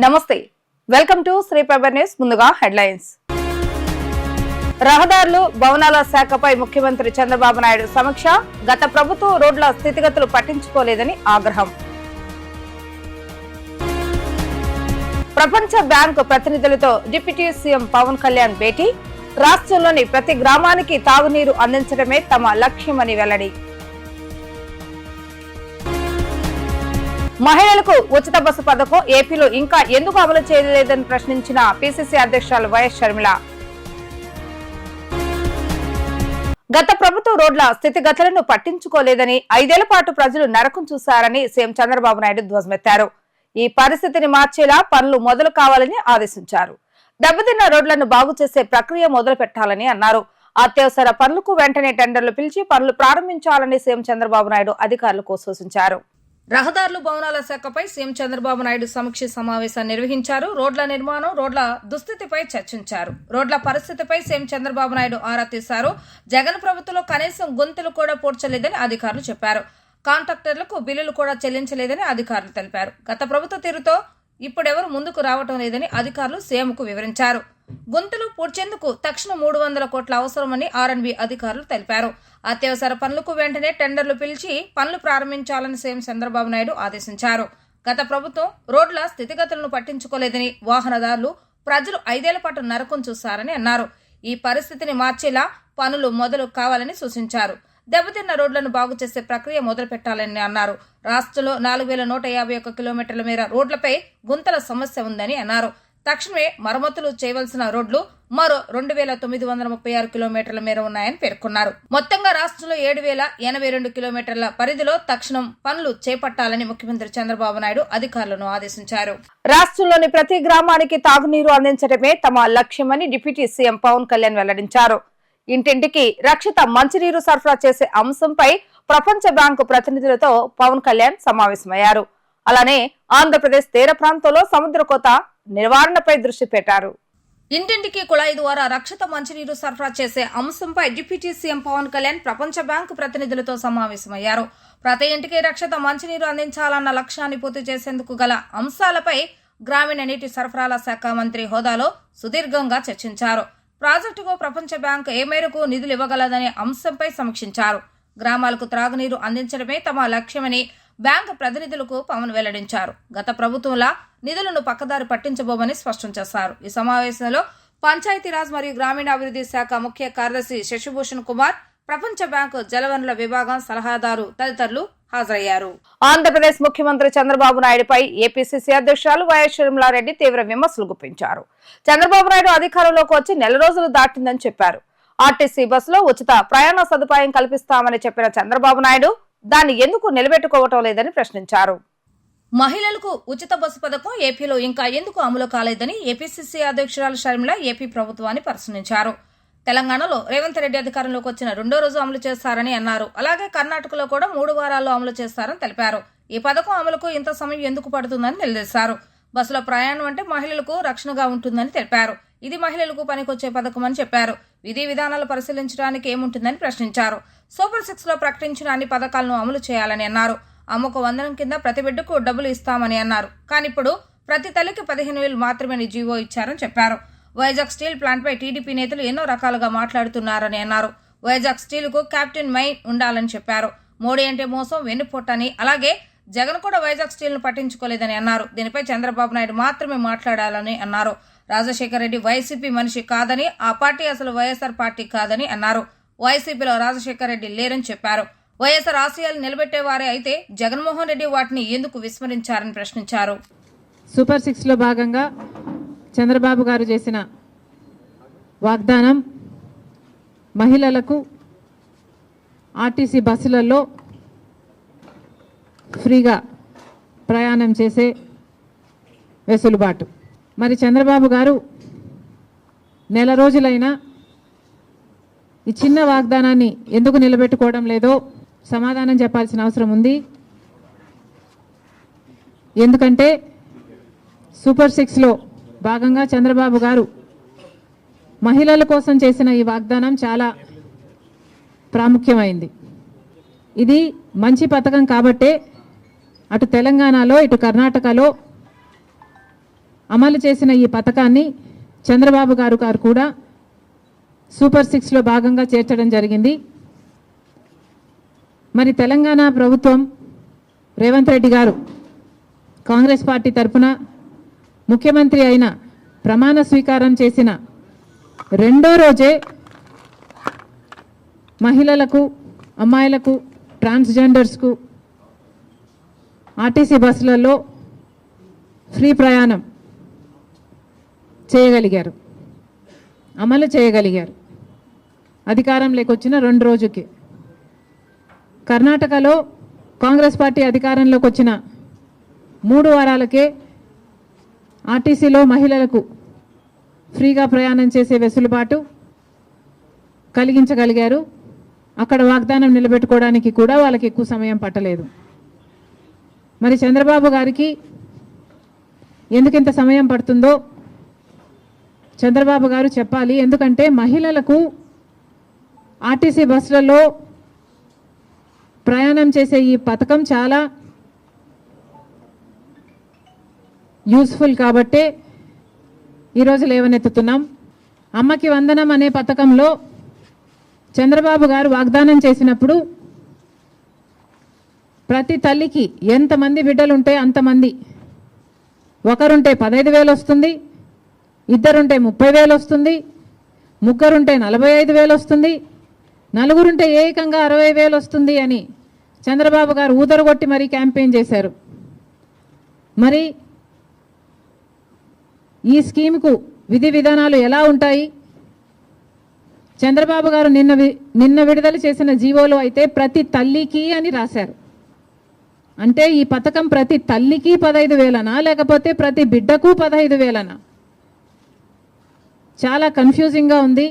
నమస్తే welcome to Sri paper news. ముందుగా headlines. రహదారులు భవనాల శాఖపై ముఖ్యమంత్రి చంద్రబాబు నాయుడు సమీక్ష. గత ప్రభుత్వం రోడ్ల స్థితిగతులు పట్టించుకోలేదని ఆగ్రహం. ప్రపంచ బ్యాంకు ప్రతినిధులతో డిప్యూటీ సీఎం పవన్ కళ్యాణ్ భేటీ. రాష్ట్రంలోని ప్రతి గ్రామానికి తాగునీరు అందించడమే తమ లక్ష్యమని వెల్లడి. మహిళలకు ఉచిత బస్సు పథకం ఏపీలో ఇంకా ఎందుకు అమలు చేయలేదని ప్రశ్నించిన పిసిసి అధ్యక్షురాలు వైఎస్ షర్మిల. గత ప్రభుత్వం రోడ్ల స్థితిగతులను పట్టించుకోలేదని 5 ఏళ్ల పాటు ప్రజలు నరకం చూశారని సీఎం చంద్రబాబు నాయుడు ధ్వజమెత్తారు. ఈ పరిస్థితిని మార్చేలా పనులు మొదలు కావాలని ఆదేశించారు. దెబ్బతిన్న రోడ్లను బాగు చేసే ప్రక్రియ మొదలు పెట్టాలని అన్నారు. అత్యవసర పనులకు వెంటనే టెండర్లు పిలిచి పనులు ప్రారంభించాలని సీఎం చంద్రబాబు నాయుడు అధికారులకు సూచించారు. రహదారులు భవనాల శాఖపై సీఎం చంద్రబాబు నాయుడు సమీక్ష సమావేశాన్ని నిర్వహించారు. రోడ్ల నిర్మాణం, రోడ్ల దుస్థితిపై చర్చించారు. రోడ్ల పరిస్థితిపై సీఎం చంద్రబాబు నాయుడు ఆరా తీశారు. జగన్ ప్రభుత్వంలో కనీసం గొంతులు కూడా పూడ్చలేదని అధికారులు చెప్పారు. కాంట్రాక్టర్లకు బిల్లులు కూడా చెల్లించలేదని అధికారులు తెలిపారు. గత ప్రభుత్వ తీరుతో ఇప్పుడెవరు ముందుకు రావటం లేదని అధికారులు సీఎంకు వివరించారు. గొంతులు పూడ్చేందుకు తక్షణం 300 కోట్ల అవసరమని ఆర్ఎండ్బి అధికారులు తెలిపారు. అత్యవసర పనులకు వెంటనే టెండర్లు పిలిచి పనులు ప్రారంభించాలని సీఎం చంద్రబాబు నాయుడు ఆదేశించారు. గత ప్రభుత్వం రోడ్ల స్థితిగతులను పట్టించుకోలేదని, వాహనదారులు, ప్రజలు 5 ఏళ్ల పాటు నరకం చూశారని అన్నారు. ఈ పరిస్థితిని మార్చేలా పనులు మొదలు కావాలని సూచించారు. దెబ్బతిన్న రోడ్లను బాగు చేసే ప్రక్రియ మొదలు పెట్టాలని అన్నారు. రాష్ట్రంలో 4151 కిలోమీటర్ల మేర రోడ్లపై గుంతల సమస్య ఉందని అన్నారు. తక్షణమే మరమ్మతులు చేయవలసిన రోడ్లు మరో 2936 కిలోమీటర్ల మేర ఉన్నాయని పేర్కొన్నారు. మొత్తంగా రాష్ట్రంలో 7082 కిలోమీటర్ల పరిధిలో తక్షణం పనులు చేపట్టాలని ముఖ్యమంత్రి చంద్రబాబు నాయుడు అధికారులను ఆదేశించారు. రాష్ట్రంలోని ప్రతి గ్రామానికి తాగునీరు అందించడమే తమ లక్ష్యమని డిప్యూటీ సీఎం పవన్ కళ్యాణ్ వెల్లడించారు. ఇంటింటికి రక్షిత మంచినీరు సరఫరా చేసే అంశంపై ప్రపంచ బ్యాంకు ప్రతినిధులతో పవన్ కళ్యాణ్ సమావేశమయ్యారు. అలానే ఆంధ్రప్రదేశ్ తీర ప్రాంతంలో సముద్ర కోత నివారణపై దృష్టి పెట్టారు. ఇంటింటికి కుళాయి ద్వారా రక్షిత మంచినీరు సరఫరా చేసే అంశంపై డిప్యూటీ సీఎం పవన్ కళ్యాణ్ ప్రపంచ బ్యాంకు ప్రతినిధులతో సమావేశమయ్యారు. ప్రతి ఇంటికి రక్షిత మంచినీరు అందించాలన్న లక్ష్యాన్ని పూర్తి చేసేందుకు గల అంశాలపై గ్రామీణ నీటి సరఫరాల శాఖ మంత్రి హోదాలో సుదీర్ఘంగా చర్చించారు. ప్రాజెక్టుకు ప్రపంచ బ్యాంకు ఏ మేరకు నిధులు ఇవ్వగలదనే అంశంపై సమీక్షించారు. గ్రామాలకు త్రాగునీరు అందించడమే తమ లక్ష్యమని బ్యాంకు ప్రతినిధులకు పవన్ వెల్లడించారు. గత ప్రభుత్వంలా నిధులను పక్కదారి పట్టించబోమని స్పష్టం చేశారు. ఈ సమావేశంలో పంచాయతీరాజ్ మరియు గ్రామీణాభివృద్ధి శాఖ ముఖ్య కార్యదర్శి శశిభూషణ్ కుమార్, ప్రపంచ బ్యాంకు జలవనరుల విభాగం సలహాదారు తదితరులు హాజరయ్యారు. ఆంధ్రప్రదేశ్ ముఖ్యమంత్రి చంద్రబాబు నాయుడుపై ఏపీసీసీ అధ్యక్షురాలు వైఎస్ షర్మిలారెడ్డి తీవ్ర విమర్శలు గుప్పించారు. చంద్రబాబు నాయుడు అధికారంలోకి వచ్చి నెల రోజులు దాటిందని చెప్పారు. ఆర్టీసీ బస్సులో ఉచిత ప్రయాణ సదుపాయం కల్పిస్తామని చెప్పిన చంద్రబాబు నాయుడు దాన్ని ఎందుకు నిలబెట్టుకోవటం లేదని ప్రశ్నించారు. మహిళలకు ఉచిత బస్సు పథకం ఏపీలో ఇంకా ఎందుకు అమలు కాలేదని ఏపీసీసీ అధ్యక్షురాలు షర్మిల ఏపీ ప్రభుత్వాన్ని ప్రశ్నించారు. తెలంగాణలో రేవంత్ రెడ్డి అధికారంలోకి వచ్చిన 2వ రోజు అమలు చేస్తారని అన్నారు. అలాగే కర్ణాటకలో కూడా 3 వారాల్లో అమలు చేస్తారని తెలిపారు. ఈ పథకం అమలుకు ఇంత సమయం ఎందుకు పడుతుందని నిలదీశారు. బస్సులో ప్రయాణం అంటే మహిళలకు రక్షణగా ఉంటుందని తెలిపారు. ఇది మహిళలకు పనికొచ్చే పథకం అని చెప్పారు. విధి విధానాలు పరిశీలించడానికి ఏముంటుందని ప్రశ్నించారు. సూపర్ 6 లో ప్రకటించిన అన్ని పథకాలను అమలు చేయాలని అన్నారు. అమ్మకు వందనం కింద ప్రతి బిడ్డకు డబ్బులు ఇస్తామని అన్నారు. కానీ ఇప్పుడు ప్రతి తల్లికి 15,000 మాత్రమే జీవో ఇచ్చారని చెప్పారు. వైజాగ్ స్టీల్ ప్లాంట్ పై టీడీపీ నేతలు ఎన్నో రకాలుగా మాట్లాడుతున్నారని అన్నారు. వైజాగ్ స్టీల్ కు కెప్టెన్ మైన్ ఉండాలని చెప్పారు. మోడీ అంటే మోసం, వెన్నుపోట్టని, అలాగే జగన్ కూడా వైజాగ్ స్టీల్ ను పట్టించుకోలేదని అన్నారు. దీనిపై చంద్రబాబు నాయుడు మాత్రమే మాట్లాడాలని అన్నారు. రాజశేఖర రెడ్డి వైసీపీ మనిషి కాదని, ఆ పార్టీ అసలు వైఎస్ఆర్ పార్టీ కాదని అన్నారు. వైసీపీలో రాజశేఖర రెడ్డి లేరని చెప్పారు. వైఎస్ఆర్ ఆశయాలు నిలబెట్టేవారే అయితే జగన్మోహన్ రెడ్డి వాటిని ఎందుకు విస్మరించారని ప్రశ్నించారు. సూపర్ 6 లో భాగంగా చంద్రబాబు గారు చేసిన వాగ్దానం మహిళలకు ఆర్టీసీ బస్సులలో ఫ్రీగా ప్రయాణం చేసే వెసులుబాటు. మరి చంద్రబాబు గారు నెల రోజులైనా ఈ చిన్న వాగ్దానాన్ని ఎందుకు నిలబెట్టుకోవడం లేదో సమాధానం చెప్పాల్సిన అవసరం ఉంది. ఎందుకంటే సూపర్ 6 లో భాగంగా చంద్రబాబు గారు మహిళల కోసం చేసిన ఈ వాగ్దానం చాలా ప్రాముఖ్యమైంది. ఇది మంచి పథకం కాబట్టే అటు తెలంగాణలో ఇటు కర్ణాటకలో అమలు చేసిన ఈ పథకాన్ని చంద్రబాబు గారు కూడా సూపర్ 6లో భాగంగా చేర్చడం జరిగింది. మరి తెలంగాణ ప్రభుత్వం రేవంత్ రెడ్డి గారు కాంగ్రెస్ పార్టీ తరఫున ముఖ్యమంత్రి అయిన ప్రమాణ స్వీకారం చేసిన రెండో రోజే మహిళలకు, అమ్మాయిలకు, ట్రాన్స్జెండర్స్కు ఆర్టీసీ బస్సులలో ఫ్రీ ప్రయాణం చేయగలిగారు, అమలు చేయగలిగారు. అధికారంలోకి వచ్చిన 2 రోజుకి. కర్ణాటకలో కాంగ్రెస్ పార్టీ అధికారంలోకి వచ్చిన 3 వారాలకే ఆర్టీసీలో మహిళలకు ఫ్రీగా ప్రయాణం చేసే వెసులుబాటు కలిగించగలిగారు. అక్కడ వాగ్దానం నిలబెట్టుకోవడానికి కూడా వాళ్ళకి ఎక్కువ సమయం పట్టలేదు. మరి చంద్రబాబు గారికి ఎందుకింత సమయం పడుతుందో చంద్రబాబు గారు చెప్పాలి. ఎందుకంటే మహిళలకు ఆర్టీసీ బస్సులలో ప్రయాణం చేసే ఈ పథకం చాలా యూస్ఫుల్ కాబట్టే ఈరోజు లేవనెత్తుతున్నాం. అమ్మకి వందనం అనే పథకంలో చంద్రబాబు గారు వాగ్దానం చేసినప్పుడు ప్రతి తల్లికి ఎంతమంది బిడ్డలుంటే అంతమంది, ఒకరుంటే 15,000 వస్తుంది, ఇద్దరుంటే 30,000 వస్తుంది, ముగ్గురుంటే 45,000 వస్తుంది, నలుగురుంటే ఏకంగా 60,000 వస్తుంది అని చంద్రబాబు గారు ఊదరగొట్టి మరీ క్యాంపెయిన్ చేశారు. మరి ఈ స్కీమ్కు విధి విధానాలు ఎలా ఉంటాయి? చంద్రబాబు గారు నిన్న విడుదల చేసిన జీవోలో అయితే ప్రతి తల్లికి అని రాశారు. అంటే ఈ పథకం ప్రతి తల్లికి 15,000నా లేకపోతే ప్రతి బిడ్డకు 15,000నా? చాలా కన్ఫ్యూజింగ్గా ఉంది.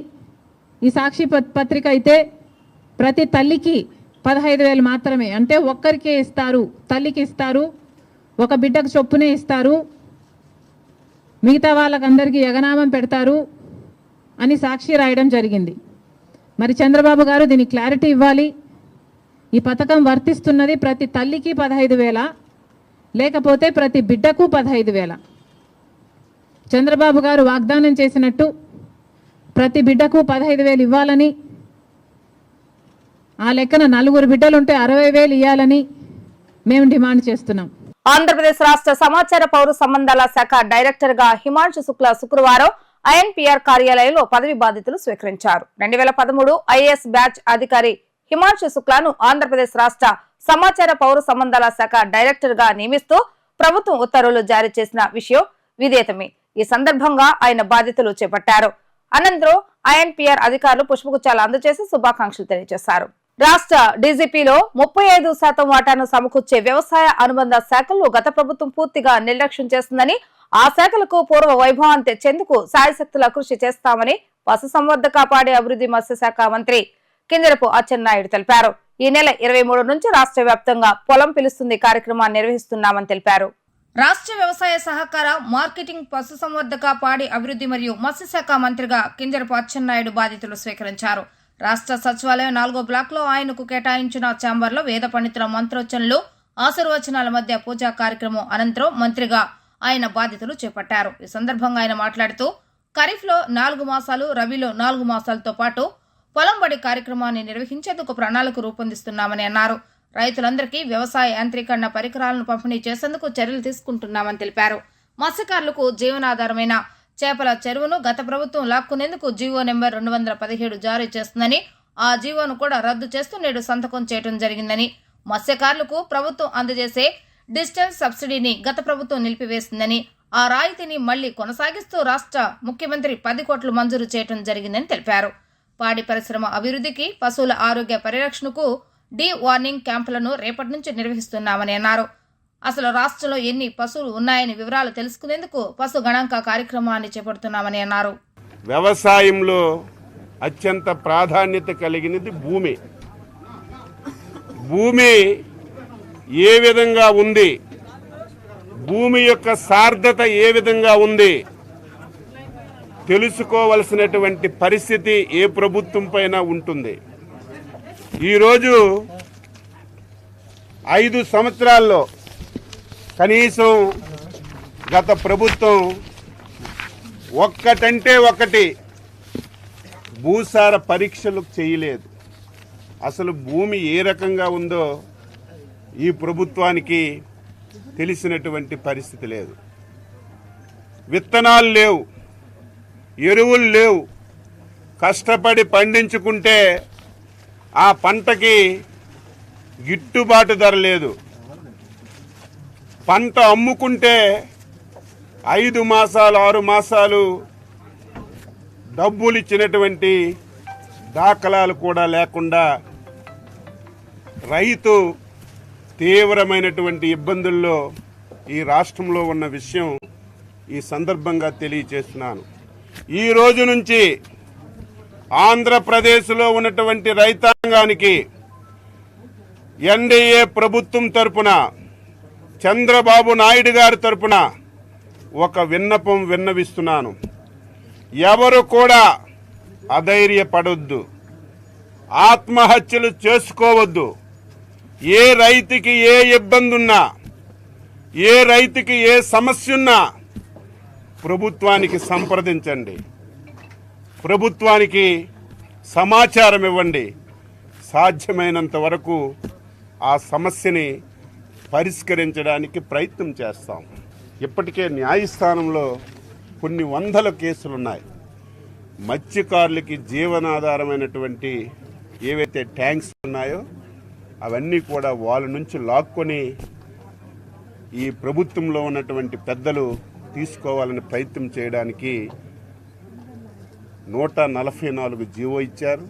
ఈ సాక్షి పత్రిక అయితే ప్రతి తల్లికి 15,000 మాత్రమే, అంటే ఒక్కరికే ఇస్తారు, తల్లికి ఇస్తారు, ఒక బిడ్డకు చొప్పునే ఇస్తారు, మిగతా వాళ్ళకందరికీ ఎగనామం పెడతారు అని సాక్షి రాయడం జరిగింది. మరి చంద్రబాబు గారు దీనికి క్లారిటీ ఇవ్వాలి. ఈ పథకం వర్తిస్తున్నది ప్రతి తల్లికి 15,000 లేకపోతే ప్రతి బిడ్డకు 15,000? చంద్రబాబు గారు వాగ్దానం చేసినట్టు ప్రతి బిడ్డకు 15,000 ఇవ్వాలని, ఆ లెక్కన 4 బిడ్డలుంటే 60,000 ఇవ్వాలని మేము డిమాండ్ చేస్తున్నాం. ఆంధ్రప్రదేశ్ రాష్ట్ర సమాచార పౌర సంబంధాల శాఖ డైరెక్టర్ గా హిమాంశు శుక్లా శుక్రవారం ఐఎన్పిఆర్ కార్యాలయంలో పదవి బాధ్యతలు స్వీకరించారు. 2013 ఐఏఎస్ బ్యాచ్ అధికారి హిమాంశు శుక్లాను ఆంధ్రప్రదేశ్ రాష్ట్ర సమాచార పౌర సంబంధాల శాఖ డైరెక్టర్ గా నియమిస్తూ ప్రభుత్వం ఉత్తర్వులు జారీ చేసిన విషయం విదితమే. ఈ సందర్భంగా ఆయన బాధ్యతలు చేపట్టారు. అనంతరం ఐఎన్పిఆర్ అధికారులు పుష్పగుచ్చాలు అందజేసి శుభాకాంక్షలు తెలియజేశారు. రాష్ట్ర డీజీపీలో 35% వాటాను సమకూర్చే వ్యవసాయ అనుబంధ శాఖల్లో గత ప్రభుత్వం పూర్తిగా నిర్లక్ష్యం చేస్తుందని, ఆ శాఖలకు పూర్వ వైభవాన్ని తెచ్చేందుకు శాయశక్తుల కృషి చేస్తామని పశుసంవర్ధక పాడి అభివృద్ధి మత్స్యశాఖ మంత్రి కింజరపు అచ్చెన్నాయుడు తెలిపారు. ఈ నెల 23 నుంచి రాష్ట్ర వ్యాప్తంగా పొలం పిలుస్తుంది కార్యక్రమాన్ని నిర్వహిస్తున్నామని తెలిపారు. రాష్ట్ర వ్యవసాయ సహకార మార్కెటింగ్ పశుసంవర్ధక పాడి అభివృద్ధి మరియు మత్స్యశాఖ మంత్రిగా కింజరపు అచ్చెన్నాయుడు బాధ్యతలు స్వీకరించారు. రాష్ట్ర సచివాలయం 4వ బ్లాక్ లో ఆయనకు కేటాయించిన ఛాంబర్లో వేద పండితుల మంత్రోచ్చరణలు, ఆశీర్వచనాల మధ్య పూజా కార్యక్రమం అనంతరం మంత్రిగా ఆయన బాధ్యతలు చేపట్టారు. ఈ సందర్భంగా ఆయన మాట్లాడుతూ ఖరీఫ్ లో 4 మాసాలు, రబీలో 4 మాసాలతో పాటు పొలం బడి కార్యక్రమాన్ని నిర్వహించేందుకు ప్రణాళిక రూపొందిస్తున్నామని అన్నారు. రైతులందరికీ వ్యవసాయ యాంత్రీకరణ పరికరాలను పంపిణీ చేసేందుకు చర్యలు తీసుకుంటున్నామని తెలిపారు. మత్స్యకారులకు జీవనాధారమైన చేపల చెరువును గత ప్రభుత్వం లాక్కునేందుకు జీవో నెంబర్ 217 జారీ చేస్తుందని, ఆ జీవోను కూడా రద్దు చేస్తూ నేడు సంతకం చేయడం జరిగిందని, మత్స్యకారులకు ప్రభుత్వం అందజేసే డిజిటల్ సబ్సిడీని గత ప్రభుత్వం నిలిపివేసిందని, ఆ రాయితీని మళ్లీ కొనసాగిస్తూ రాష్ట్ర ముఖ్యమంత్రి 10 కోట్లు మంజూరు చేయడం జరిగిందని తెలిపారు. పాడి పరిశ్రమ అభివృద్ధికి, పశువుల ఆరోగ్య పరిరక్షణకు డీ వార్నింగ్ క్యాంపులను రేపటి నుంచి నిర్వహిస్తున్నామని అన్నారు. అసలు రాష్ట్రంలో ఎన్ని పశువులు ఉన్నాయని వివరాలు తెలుసుకునేందుకు పశు గణాంక కార్యక్రమాన్ని చేపడుతున్నామని అన్నారు. వ్యవసాయంలో అత్యంత ప్రాధాన్యత కలిగినది భూమి. భూమి ఏ విధంగా ఉంది, భూమి యొక్క సార్థత ఏ విధంగా ఉంది తెలుసుకోవలసినటువంటి పరిస్థితి ఏ ప్రభుత్వం పైన ఉంటుంది. ఈరోజు 5 సంవత్సరాల్లో కనీసం గత ప్రభుత్వం ఒక్కటంటే ఒకటి భూసార పరీక్షలు చేయలేదు. అసలు భూమి ఏ రకంగా ఉందో ఈ ప్రభుత్వానికి తెలిసినటువంటి పరిస్థితి లేదు. విత్తనాలు లేవు, ఎరువులు లేవు. కష్టపడి పండించుకుంటే ఆ పంటకి గిట్టుబాటు ధర లేదు. పంట అమ్ముకుంటే 5 మాసాలు 6 మాసాలు డబ్బులు ఇచ్చినటువంటి దాఖలాలు కూడా లేకుండా రైతు తీవ్రమైనటువంటి ఇబ్బందుల్లో ఈ రాష్ట్రంలో ఉన్న విషయం ఈ సందర్భంగా తెలియజేస్తున్నాను. ఈ రోజు నుంచి ఆంధ్రప్రదేశ్లో ఉన్నటువంటి రైతాంగానికి ఎన్డీఏ ప్రభుత్వం తరపున, చంద్రబాబు నాయుడు గారి తరపున ఒక విన్నపం విన్నవిస్తున్నాను. ఎవరు కూడా అధైర్యపడొద్దు, ఆత్మహత్యలు చేసుకోవద్దు. ఏ రైతుకి ఏ ఇబ్బంది ఉన్నా, ఏ రైతుకి ఏ సమస్య ఉన్నా ప్రభుత్వానికి సంప్రదించండి, ప్రభుత్వానికి సమాచారం ఇవ్వండి. సాధ్యమైనంత వరకు ఆ సమస్యని పరిష్కరించడానికి ప్రయత్నం చేస్తాం. ఇప్పటికే న్యాయస్థానంలో కొన్ని వందల కేసులున్నాయి. మత్స్యకారులకి జీవనాధారమైనటువంటి ఏవైతే ట్యాంక్స్ ఉన్నాయో అవన్నీ కూడా వాళ్ళ నుంచి లాక్కొని ఈ ప్రభుత్వంలో ఉన్నటువంటి పెద్దలు తీసుకోవాలని ప్రయత్నం చేయడానికి 144 జీవో ఇచ్చారు.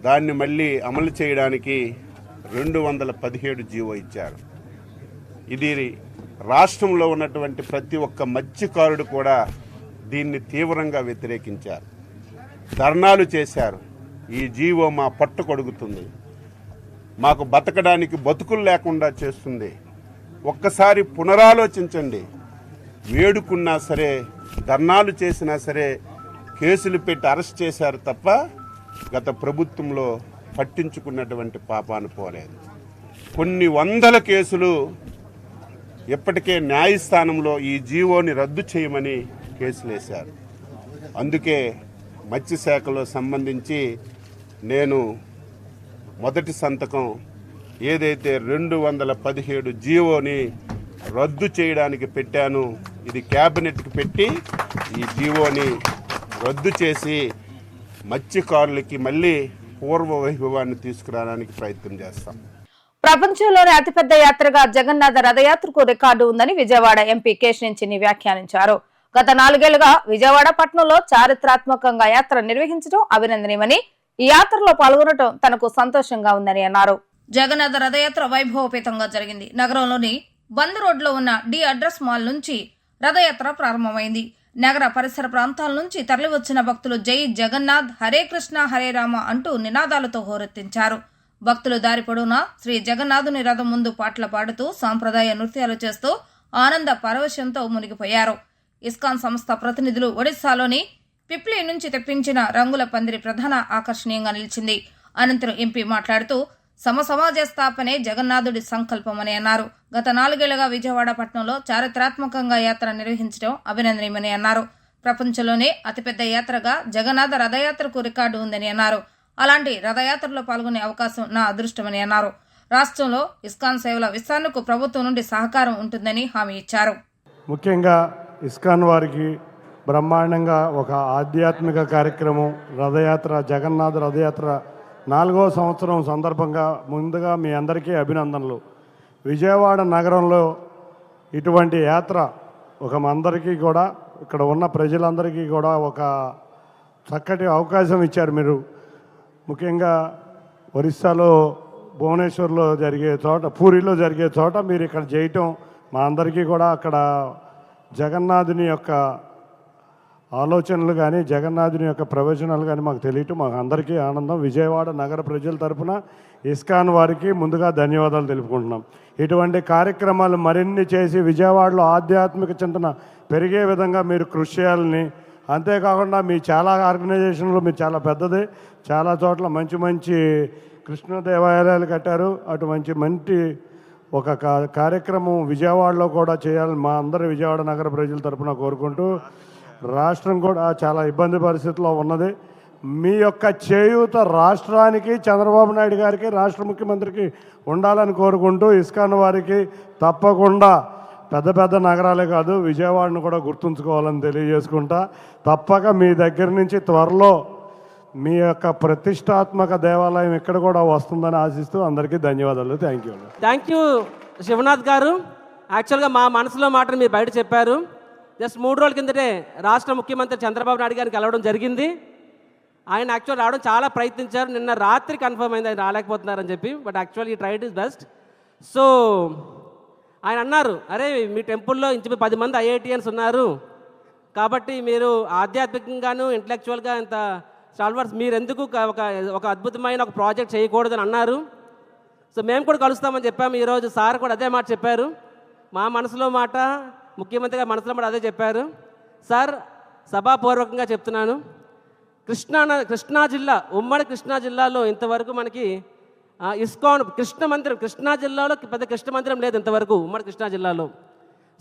దాన్ని మళ్ళీ అమలు చేయడానికి 217 జీవో ఇచ్చారు. ఇది రాష్ట్రంలో ఉన్నటువంటి ప్రతి ఒక్క మత్స్యకారుడు కూడా దీన్ని తీవ్రంగా వ్యతిరేకించారు, ధర్నాలు చేశారు. ఈ జీవో మా పట్టు కొడుకుతుంది, మాకు బతకడానికి బతుకులు లేకుండా చేస్తుంది. ఒక్కసారి పునరాలోచించండి. వేడుకున్నా సరే, ధర్నాలు చేసినా సరే కేసులు పెట్టి అరెస్ట్ చేశారు తప్ప గత ప్రభుత్వంలో పట్టించుకున్నటువంటి పాపాను పోలేదు. కొన్ని వందల కేసులు ఇప్పటికే న్యాయస్థానంలో ఈ జీవోని రద్దు చేయమని కేసులు వేశారు. అందుకే మత్స్యశాఖలో సంబంధించి నేను మొదటి సంతకం ఏదైతే 217 జీవోని రద్దు చేయడానికి పెట్టాను, ఇది క్యాబినెట్కి పెట్టి ఈ జీవోని రద్దు చేసి మత్స్యకారులకి మళ్ళీ పూర్వ వైభవాన్ని తీసుకురావడానికి ప్రయత్నం చేస్తాం. ప్రపంచంలోనే అతిపెద్ద యాత్రగా జగన్నాథ రథయాత్రకు రికార్డు ఉందని విజయవాడ ఎంపీ కేశినేని చిన్ని వ్యాఖ్యానించారు. గత 4 ఏళ్లుగా విజయవాడ పట్టణంలో చారిత్రాత్మకంగా యాత్ర నిర్వహించడం అభినందనీయమని, ఈ యాత్రలో పాల్గొనడం తనకు సంతోషంగా ఉందని అన్నారు. జగన్నాథ రథయాత్ర వైభవపేతంగా జరిగింది. నగరంలోని బంద్ రోడ్లో ఉన్న డి అడ్రస్ మాల్ నుంచి రథయాత్ర ప్రారంభమైంది. నగర పరిసర ప్రాంతాల నుంచి తరలివచ్చిన భక్తులు జై జగన్నాథ్, హరే కృష్ణ హరే రామ అంటూ నినాదాలతో హోరెత్తించారు. భక్తులు దారి పొడవునా శ్రీ జగన్నాథుని రథం ముందు పాటలు పాడుతూ సాంప్రదాయ నృత్యాలు చేస్తూ ఆనంద పరవశంతో మునిగిపోయారు. ఇస్కాన్ సంస్థ ప్రతినిధులు ఒడిశాలోని పిప్లి నుంచి తెప్పించిన రంగుల పందిరి ప్రధాన ఆకర్షణీయంగా నిలిచింది. అనంతరం ఎంపీ మాట్లాడుతూ సమాజ స్థాపనే జగన్నాథుడి సంకల్పమని అన్నారు. గత 4 ఏళ్లుగా విజయవాడ పట్టణంలో చారిత్రాత్మకంగా యాత్ర నిర్వహించడం అభినందనీయమని అన్నారు. ప్రపంచంలోనే అతిపెద్ద యాత్రగా జగన్నాథ రథయాత్రకు రికార్డు ఉందని అన్నారు. అలాంటి రథయాత్రలో పాల్గొనే అవకాశం నా అదృష్టమని అన్నారు. రాష్ట్రంలో ఇస్కాన్ సేవల విస్తరణకు ప్రభుత్వం నుండి సహకారం ఉంటుందని హామీ ఇచ్చారు. ముఖ్యంగా ఇస్కాన్ వారికి బ్రహ్మాండంగా ఒక ఆధ్యాత్మిక కార్యక్రమం రథయాత్ర, జగన్నాథ రథయాత్ర 4వ సంవత్సరం సందర్భంగా ముందుగా మీ అందరికీ అభినందనలు. విజయవాడ నగరంలో ఇటువంటి యాత్ర ఒక అందరికీ కూడా, ఇక్కడ ఉన్న ప్రజలందరికీ కూడా ఒక చక్కటి అవకాశం ఇచ్చారు మీరు. ముఖ్యంగా ఒరిస్సాలో భువనేశ్వర్లో జరిగే చోట, పూరిలో జరిగే చోట మీరు ఇక్కడ చేయటం మా అందరికీ కూడా అక్కడ జగన్నాథుని యొక్క ఆలోచనలు కానీ జగన్నాథుని యొక్క ప్రవచనాలు కానీ మాకు తెలియటం మాకు అందరికీ ఆనందం. విజయవాడ నగర ప్రజల తరఫున ఇస్కాన్ వారికి ముందుగా ధన్యవాదాలు తెలుపుకుంటున్నాం. ఇటువంటి కార్యక్రమాలు మరిన్ని చేసి విజయవాడలో ఆధ్యాత్మిక చింతన పెరిగే విధంగా మీరు కృషి చేయాలని, అంతేకాకుండా మీ చాలా ఆర్గనైజేషన్లు మీరు చాలా పెద్దది, చాలా చోట్ల మంచి మంచి కృష్ణ దేవాలయాలు కట్టారు. అటు మంచి ఒక కార్యక్రమం విజయవాడలో కూడా చేయాలని మా అందరి విజయవాడ నగర ప్రజల తరఫున కోరుకుంటూ, రాష్ట్రం కూడా చాలా ఇబ్బంది పరిస్థితిలో ఉన్నది. మీ యొక్క చేయూత రాష్ట్రానికి, చంద్రబాబు నాయుడు గారికి, రాష్ట్ర ముఖ్యమంత్రికి ఉండాలని కోరుకుంటూ ఇస్కాన్ వారికి తప్పకుండా పెద్ద పెద్ద నగరాలే కాదు విజయవాడను కూడా గుర్తుంచుకోవాలని తెలియజేసుకుంటా. తప్పక మీ దగ్గర నుంచి త్వరలో మీ యొక్క ప్రతిష్టాత్మక దేవాలయం ఇక్కడ కూడా వస్తుందని ఆశిస్తూ అందరికీ ధన్యవాదాలు. థ్యాంక్ యూ శివనాథ్ గారు. యాక్చువల్గా మా మనసులో మాటను మీరు బయట చెప్పారు. జస్ట్ 3 రోజుల కిందటే రాష్ట్ర ముఖ్యమంత్రి చంద్రబాబు నాయుడు గారిని కలవడం జరిగింది. ఆయన యాక్చువల్ రావడం చాలా ప్రయత్నించారు. నిన్న రాత్రి కన్ఫర్మ్ అయింది ఆయన రాలేకపోతున్నారని చెప్పి. బట్ యాక్చువల్ ఈ ట్రైడ్ ఇస్ బెస్ట్. సో ఆయన అన్నారు, అరే మీ టెంపుల్లో ఇంచుమించు 10 మంది ఐఐటియన్స్ ఉన్నారు కాబట్టి మీరు ఆధ్యాత్మికంగాను ఇంటలెక్చువల్గా ఇంత స్టాల్వర్స్ మీరు ఎందుకు ఒక అద్భుతమైన ఒక ప్రాజెక్ట్ చేయకూడదని అన్నారు. సో మేము కూడా కలుస్తామని చెప్పాము. ఈరోజు సార్ కూడా అదే మాట చెప్పారు. మా మనసులో మాట, ముఖ్యమంత్రి గారి మనసులో మాట అదే చెప్పారు. సార్ సభాపూర్వకంగా చెప్తున్నాను, కృష్ణా జిల్లా, ఉమ్మడి కృష్ణా జిల్లాలో ఇంతవరకు మనకి ఇస్కాన్ కృష్ణ మందిరం, కృష్ణా జిల్లాలో పెద్ద కృష్ణ మందిరం లేదు ఇంతవరకు ఉమ్మడి కృష్ణా జిల్లాలో.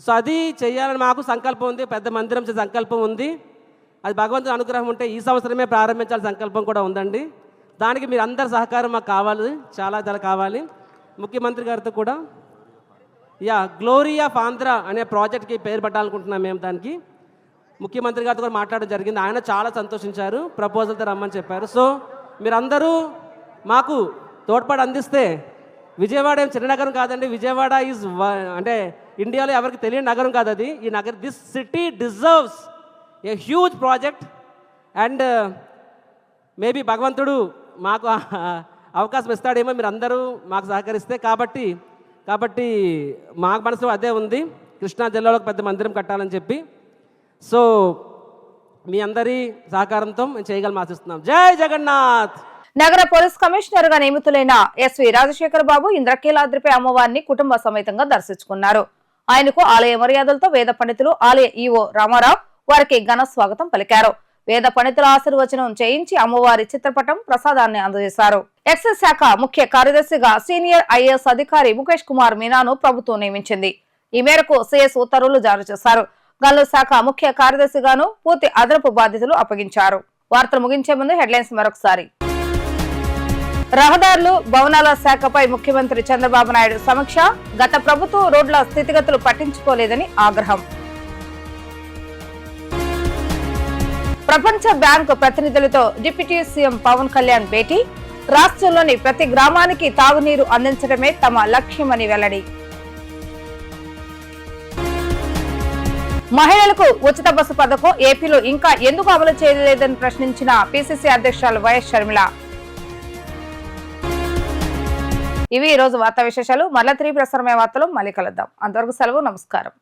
సో అది చేయాలని మాకు సంకల్పం ఉంది, పెద్ద మందిరం చేసే సంకల్పం ఉంది. అది భగవంతుని అనుగ్రహం ఉంటే ఈ సంవత్సరమే ప్రారంభించాల్సిన సంకల్పం కూడా ఉందండి. దానికి మీరు అందరి సహకారం మాకు కావాలి, చాలా చాలా కావాలి. ముఖ్యమంత్రి గారితో కూడా గ్లోరీ ఆఫ్ ఆంధ్ర అనే ప్రాజెక్ట్కి పేరు పెట్టాలనుకుంటున్నాం మేము. దానికి ముఖ్యమంత్రి గారితో కూడా మాట్లాడడం జరిగింది. ఆయన చాలా సంతోషించారు, ప్రపోజల్తో రమ్మని చెప్పారు. సో మీరందరూ మాకు తోడ్పాటు అందిస్తే, విజయవాడ ఏం చిన్న నగరం కాదండి. విజయవాడ ఈజ్ అంటే ఇండియాలో ఎవరికి తెలియని నగరం కాదు అది. ఈ నగరం, this city deserves a huge project. And maybe భగవంతుడు మాకు అవకాశం ఇస్తాడేమో, మీరు అందరూ మాకు సహకరిస్తే. కాబట్టి మా మనసులో అదే ఉంది, కృష్ణా జిల్లాలో పెద్ద మందిరం కట్టాలని చెప్పి. సో మీ అందరి సహకారంతో మేము చేయగలం ఆశిస్తున్నాం. జై జగన్నాథ్. నగర పోలీస్ కమిషనర్ గా నియమితులైన ఎస్వి రాజశేఖర్ బాబు ఇంద్రకీలాద్రిపై అమ్మవారిని కుటుంబ సమేతంగా దర్శించుకున్నారు. ఆయనకు ఆలయ మర్యాదలతో వేద పండితులు, ఆలయ ఈవో రామారావు వారికి ఘన స్వాగతం పలికారు. వేద పండితుల ఆశీర్వచనం చేయించి అమ్మవారి చిత్రపటం, ప్రసాదాన్ని అందజేశారు. ఎక్సైజ్ శాఖ ముఖ్య కార్యదర్శిగా సీనియర్ ఐఏఎస్ అధికారి ముఖేష్ కుమార్ మీనాను ప్రభుత్వం నియమించింది. ఈ మేరకు సిఎస్ ఉత్తర్వులు జారీ చేశారు. గనుల శాఖ ముఖ్య కార్యదర్శిగాను పూర్తి అదనపు బాధ్యతలు అప్పగించారు. వార్తలు ముగించే ముందు హెడ్లైన్స్ మరొకసారి. రహదారులు, భవనాల శాఖపై ముఖ్యమంత్రి చంద్రబాబు నాయుడు సమీక్ష. గత ప్రభుత్వం రోడ్ల స్థితిగతులు పట్టించుకోలేదని ఆగ్రహం. ప్రపంచ బ్యాంకు ప్రతినిధులతో డిప్యూటీ సీఎం పవన్ కళ్యాణ్ భేటీ. రాష్ట్రంలోని ప్రతి గ్రామానికి తాగునీరు అందించడమే తమ లక్ష్యమని వెల్లడి. మహిళలకు ఉచిత బస్సు పథకం ఏపీలో ఇంకా ఎందుకు అమలు చేయలేదని ప్రశ్నించిన పిసిసి అధ్యక్షురాలు వైఎస్ షర్మిల. ఇవి ఈ రోజు వార్తా విశేషాలు. మళ్ళా తిరిగి ప్రసారమయ్యే వార్తలు మళ్ళీ కలుద్దాం. అంతవరకు సెలవు, నమస్కారం.